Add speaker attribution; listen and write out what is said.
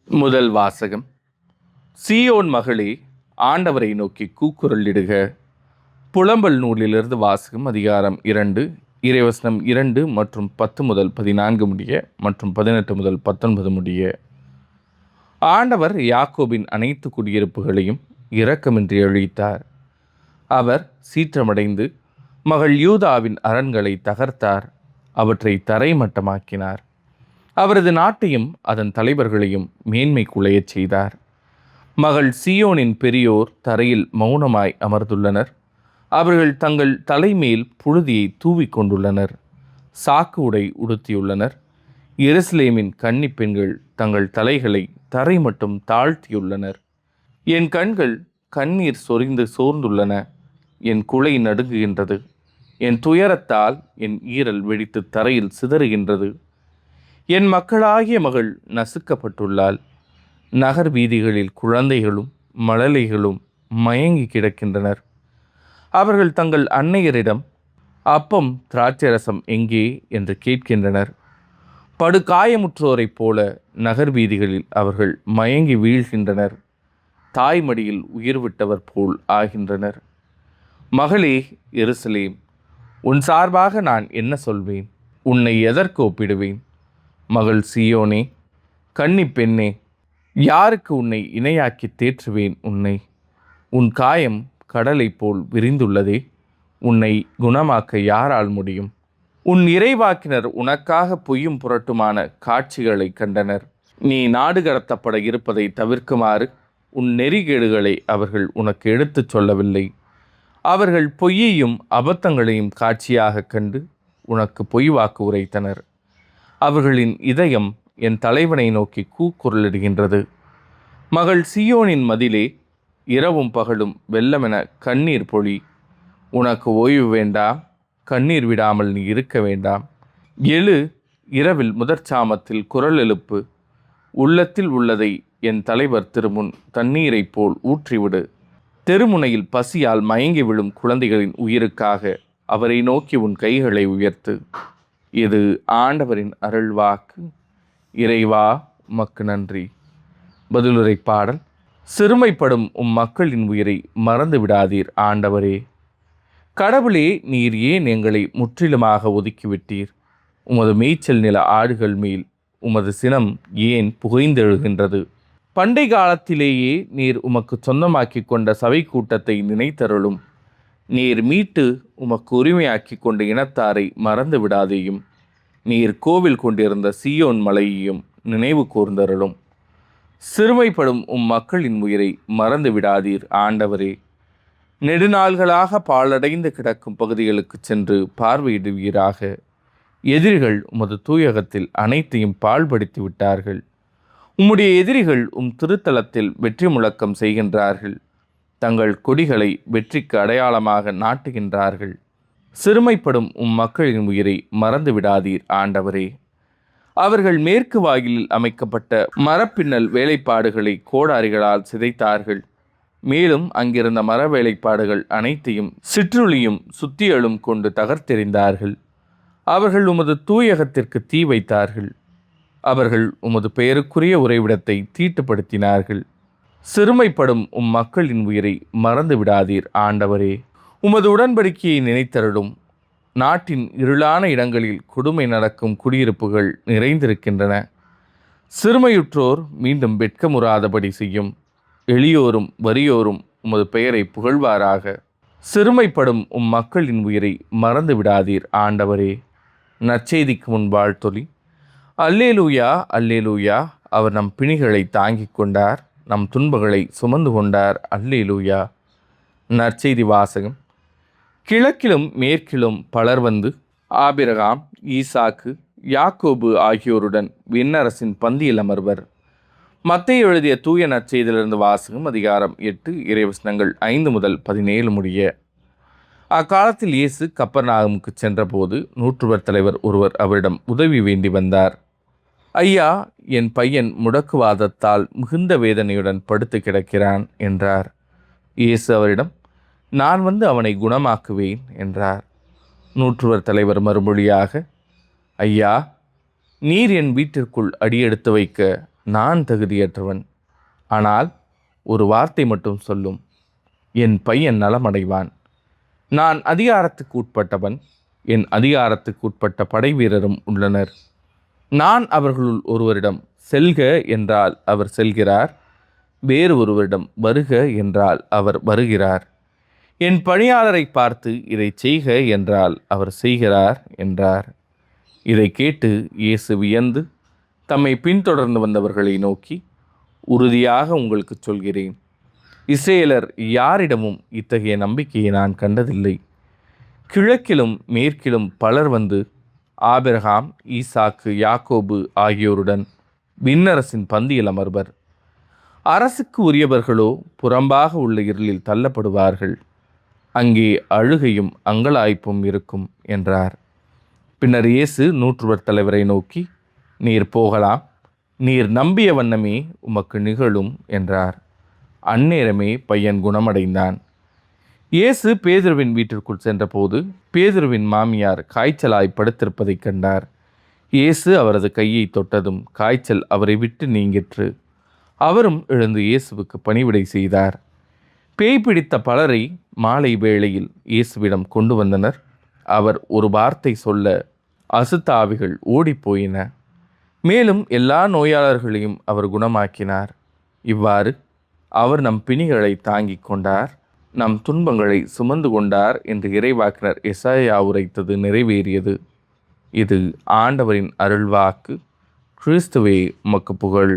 Speaker 1: முதல் வாசகம். சீயோன் மகளே, ஆண்டவரை நோக்கி கூக்குரலிடுக. புலம்பல் நூலிலிருந்து வாசகம். அதிகாரம் 2, இறைவசனம் 2 மற்றும் 10 முதல் 14 முடிய மற்றும் 18 முதல் 19 முடிய. ஆண்டவர் யாக்கோபின் அனைத்து குடியிருப்புகளையும் இரக்கமின்றி அழித்தார். அவர் சீற்றமடைந்து மகள் யூதாவின் அரண்களை தகர்த்தார், அவற்றை தரைமட்டமாக்கினார். அவரது நாட்டையும் அதன் தலைவர்களையும் மேன்மை குலையச் செய்தார். மகள் சீயோனின் பெரியோர் தரையில் மௌனமாய் அமர்ந்துள்ளனர். அவர்கள் தங்கள் தலைமேல் புழுதியை தூவிக்கொண்டுள்ளனர், சாக்கு உடை உடுத்தியுள்ளனர். எருசலேமின் கன்னி பெண்கள் தங்கள் தலைகளை தரை மட்டும் தாழ்த்தியுள்ளனர். என் கண்கள் கண்ணீர் சொரிந்து சோர்ந்துள்ளன, என் குலை நடுங்குகின்றது. என் துயரத்தால் என் ஈரல் வெடித்து தரையில் சிதறுகின்றது. என் மக்களாகிய மகள் நசுக்கப்பட்டுள்ளாள். நகர் வீதிகளில் குழந்தைகளும் மழலைகளும் மயங்கி கிடக்கின்றனர். அவர்கள் தங்கள் அன்னையரிடம், அப்பம் திராட்சரசம் எங்கே என்று கேட்கின்றனர். படுகாயமுற்றோரைப் போல நகர் வீதிகளில் அவர்கள் மயங்கி வீழ்கின்றனர். தாய்மடியில் உயிர் விட்டவர் போல் ஆகின்றனர். மகளே எருசலேம், உன் சார்பாக நான் என்ன சொல்வேன்? உன்னை எதற்கு ஒப்பிடுவேன்? மகள் சீயோனே, கன்னி பெண்ணே, யாருக்கு உன்னை இணையாக்கி தேற்றுவேன் உன்னை? உன் காயம் கடலை போல் விரிந்துள்ளதே, உன்னை குணமாக்க யாரால் முடியும்? உன் இறைவாக்கினர் உனக்காக பொய்யும் புரட்டுமான காட்சிகளை கண்டனர். நீ நாடு கடத்தப்பட இருப்பதை தவிர்க்குமாறு உன் நெறிகேடுகளை அவர்கள் உனக்கு எடுத்துச் சொல்லவில்லை. அவர்கள் பொய்யையும் அபத்தங்களையும் காட்சியாக கண்டு உனக்கு பொய் வாக்கு உரைத்தனர். அவர்களின் இதயம் என் தலைவனை நோக்கி கூக்குரலிடுகின்றது. மகள் சீயோனின் மதிலே, இரவும் பகலும் வெள்ளமென கண்ணீர் பொழி. உனக்கு ஓய்வு வேண்டாம், கண்ணீர் விடாமல் நீ இருக்க வேண்டாம். எழு, இரவில் முதற்சாமத்தில் குரல் எழுப்பு. உள்ளத்தில் உள்ளதை என் தலைவர் திருமுன் தண்ணீரைப் போல் ஊற்றிவிடு. தெருமுனையில் பசியால் மயங்கி விழும் குழந்தைகளின் உயிருக்காக அவரை நோக்கி உன் கைகளை உயர்த்து. இது ஆண்டவரின் அருள்வாக்கு. இறைவா, உமக்கு நன்றி. பதிலுரை பாடல். சிறுமைப்படும் மக்களின் உயிரை மறந்து விடாதீர் ஆண்டவரே. கடவுளே, நீர் ஏன் எங்களை முற்றிலுமாக ஒதுக்கிவிட்டீர்? உமது மேய்ச்சல் நில ஆடுகள் மேல் உமது சினம் ஏன் புகைந்தெழுகின்றது? பண்டை காலத்திலேயே நீர் உமக்கு சொந்தமாக்கி கொண்ட சபை கூட்டத்தை நினைத்தருளும். நீர் மீட்டு உமக்கு உரிமையாக்கி கொண்ட இனத்தாரை மறந்து விடாதேயும். நீர் கோவில் கொண்டிருந்த சீயோன் மலையையும் நினைவு கூர்ந்தருளும். சிறுமைப்படும் மக்களின் உயிரை மறந்து விடாதீர் ஆண்டவரே. நெடுநாள்களாக பாழடைந்து கிடக்கும் பகுதிகளுக்கு சென்று பார்வையிடுவீராக. எதிரிகள் உமது தூயகத்தில் அனைத்தையும் பாழ்படுத்தி விட்டார்கள். உம்முடைய எதிரிகள் திருத்தலத்தில் வெற்றி முழக்கம் செய்கின்றார்கள். தங்கள் கொடிகளை வெற்றிக்கு அடையாளமாக நாட்டுகின்றார்கள். சிறுமைப்படும் மக்களின் உயிரை மறந்து விடாதீர் ஆண்டவரே. அவர்கள் மேற்கு வாயிலில் அமைக்கப்பட்ட மரப்பின்னல் வேலைப்பாடுகளை கோடாரிகளால் சிதைத்தார்கள். மேலும் அங்கிருந்த மர வேலைப்பாடுகள் அனைத்தையும் சிற்றுளியும் சுத்தியலும் கொண்டு தகர்த்தெறிந்தார்கள். அவர்கள் உமது தூயகத்திற்கு தீ வைத்தார்கள். அவர்கள் உமது பெயருக்குரிய உறைவிடத்தை தீட்டுப்படுத்தினார்கள். சிறுமைப்படும் மக்களின் உயிரை மறந்து விடாதீர் ஆண்டவரே. உமது உடன்படிக்கையை நினைத்தருளும். நாட்டின் இருளான இடங்களில் கொடுமை நடக்கும் குடியிருப்புகள் நிறைந்திருக்கின்றன. சிறுமையுற்றோர் மீண்டும் வெட்கமுறாதபடி செய்யும். எளியோரும் வறியோரும் உமது பெயரை புகழ்வாராக. சிறுமைப்படும் மக்களின் உயிரை மறந்து விடாதீர் ஆண்டவரே. நற்செய்திக்கு முன் வாழ்த்தொலி. அல்லேலூயா, அல்லேலூயா. அவர் நம் பிணிகளை தாங்கிக் கொண்டார், நம் துன்பங்களை சுமந்து கொண்டார். அல்லேலூயா. நற்செய்தி வாசகம். கிழக்கிலும் மேற்கிலும் பலர் வந்து ஆபிரகாம், ஈசாக்கு, யாக்கோபு ஆகியோருடன் விண்ணரசின் பந்தியில் அமர்வர். மத்தேயு எழுதிய தூய நற்செய்தியிலிருந்து வாசகம். அதிகாரம் 8, இறைவசனங்கள் 5 முதல் 17 முடிய. அக்காலத்தில் இயேசு கப்பர்நாகமுக்கு சென்றபோது நூற்றுவர் தலைவர் ஒருவர் அவரிடம் உதவி வேண்டி வந்தார். ஐயா, என் பையன் முடக்குவாதத்தால் மிகுந்த வேதனையுடன் படுத்து கிடக்கிறான் என்றார். இயேசு அவரிடம், நான் வந்து அவனை குணமாக்குவேன் என்றார். நூற்றுவர் தலைவர் மறுமொழியாக, ஐயா, நீர் என் வீட்டிற்குள் அடியெடுத்து வைக்க நான் தகுதியற்றவன். ஆனால் ஒரு வார்த்தை மட்டும் சொல்லும், என் பையன் நலமடைவான். நான் அதிகாரத்துக்கு உட்பட்டவன். என் அதிகாரத்துக்கு உட்பட்ட படை வீரரும் உள்ளனர். நான் அவர்களுள் ஒருவரிடம் செல்க என்றால் அவர் செல்கிறார், வேறு ஒருவரிடம் வருக என்றால் அவர் வருகிறார். என் பணியாளரை பார்த்து இதை செய்க என்றால் அவர் செய்கிறார் என்றார். இதை கேட்டு இயேசு வியந்து தம்மை பின்தொடர்ந்து வந்தவர்களை நோக்கி, உறுதியாக உங்களுக்கு சொல்கிறேன், இஸ்ரேலர் யாரிடமும் இத்தகைய நம்பிக்கையை நான் கண்டதில்லை. கிழக்கிலும் மேற்கிலும் பலர் வந்து ஆபிரகாம், ஈசாக்கு, யாக்கோபு ஆகியோருடன் விண்ணரசின் பந்தியில் அமர்வர். அரசுக்கு உரியவர்களோ புறம்பாக உள்ள இருளில் தள்ளப்படுவார்கள். அங்கே அழுகையும் அங்கலாய்ப்பும் இருக்கும் என்றார். பின்னர் இயேசு நூற்றுவர் தலைவரை நோக்கி, நீர் போகலாம், நீர் நம்பிய வண்ணமே உமக்கு நிகழும் என்றார். அந்நேரமே பையன் குணமடைந்தான். இயேசு பேதுருவின் வீட்டிற்குள் சென்றபோது பேதுருவின் மாமியார் காய்ச்சலாய் படுத்திருப்பதைக் கண்டார். இயேசு அவரது கையை தொட்டதும் காய்ச்சல் அவரை விட்டு நீங்கிற்று. அவரும் எழுந்து இயேசுவுக்கு பணிவிடை செய்தார். பேய் பிடித்த பலரை மாலை வேளையில் இயேசுவிடம் கொண்டு வந்தனர். அவர் ஒரு வார்த்தை சொல்ல அசுத்த ஆவிகள் ஓடிப்போயின. மேலும் எல்லா நோயாளர்களையும் அவர் குணமாக்கினார். இவ்வாறு அவர் நம் பிணிகளை தாங்கிக் கொண்டார், நம் துன்பங்களை சுமந்து கொண்டார் என்று இறைவாக்கினர் எசாயா உரைத்தது நிறைவேறியது. இது ஆண்டவரின் அருள்வாக்கு. கிறிஸ்துவே உமக்கு புகழ்.